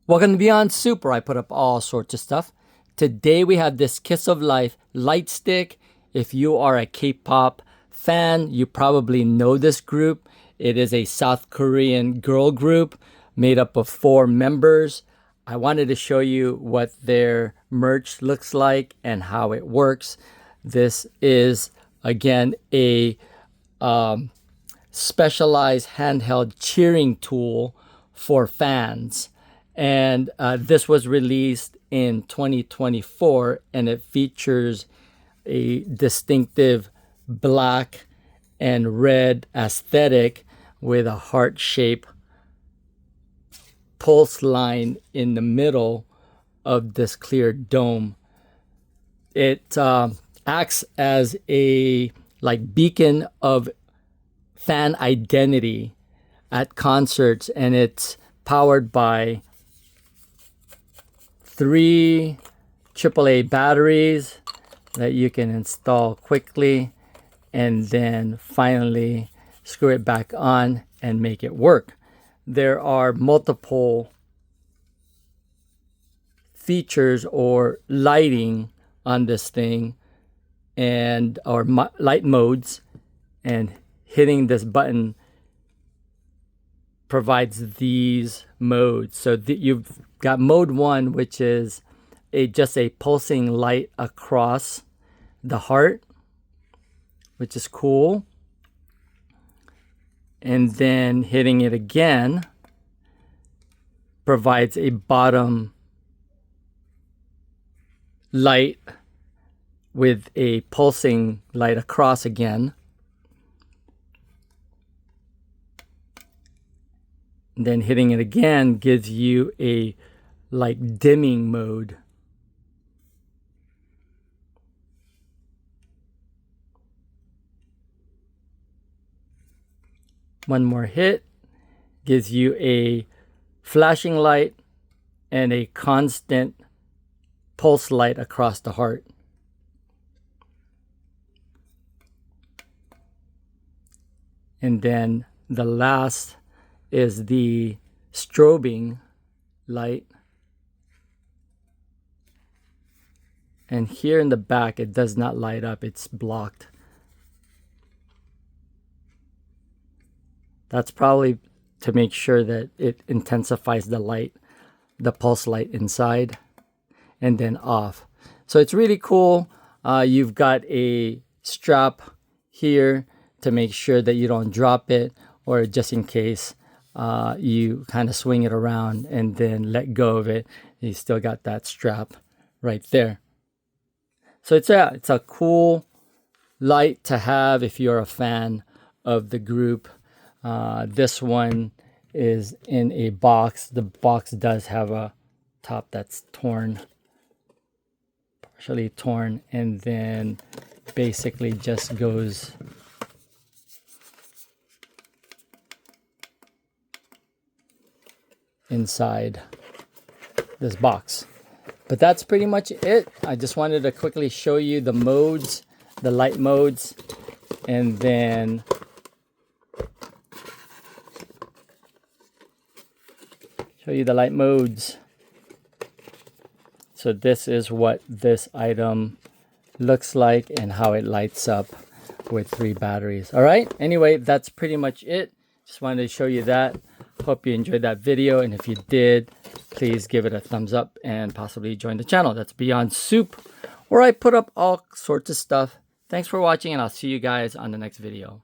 Welcome to Beyond Soup, where I put up all sorts of stuff. Today we have this Kiss of Life Lightstick. If you are a K-pop fan, you probably know this group. It is a South Korean girl group made up of 4 members. I wanted to show you what their merch looks like and how it works. This is, again, a specialized handheld cheering tool for fans. And this was released in 2024, and it features a distinctive black and red aesthetic with a heart-shaped pulse line in the middle of this clear dome. It acts as a beacon of fan identity at concerts, and it's powered by 3 AAA batteries that you can install quickly, and then finally screw it back on and make it work. There are multiple features or lighting on this thing, and light modes, and hitting this button provides these modes. So you've got mode 1, which is just a pulsing light across the heart, which is cool. And then hitting it again provides a bottom light with a pulsing light across again. And then hitting it again gives you a dimming mode. One more hit gives you a flashing light and a constant pulse light across the heart. And then the last is the strobing light. And here in the back, it does not light up, it's blocked. That's probably to make sure that it intensifies the light, the pulse light inside, and then off. So it's really cool. You've got a strap here to make sure that you don't drop it, or just in case you kind of swing it around and then let go of it, you still got that strap right there. So it's a cool light to have if you're a fan of the group. This one is in a box. The box does have a top that's torn, partially torn, and then basically just goes inside this box. But that's pretty much it. I just wanted to quickly show you the modes, the light modes, and then show you the light modes. So this is what this item looks like and how it lights up with 3 batteries. All right, anyway, that's pretty much it. Just wanted to show you that. Hope you enjoyed that video, and if you did, please give it a thumbs up and possibly join the channel. That's Beyond Soup, where I put up all sorts of stuff. Thanks for watching, and I'll see you guys on the next video.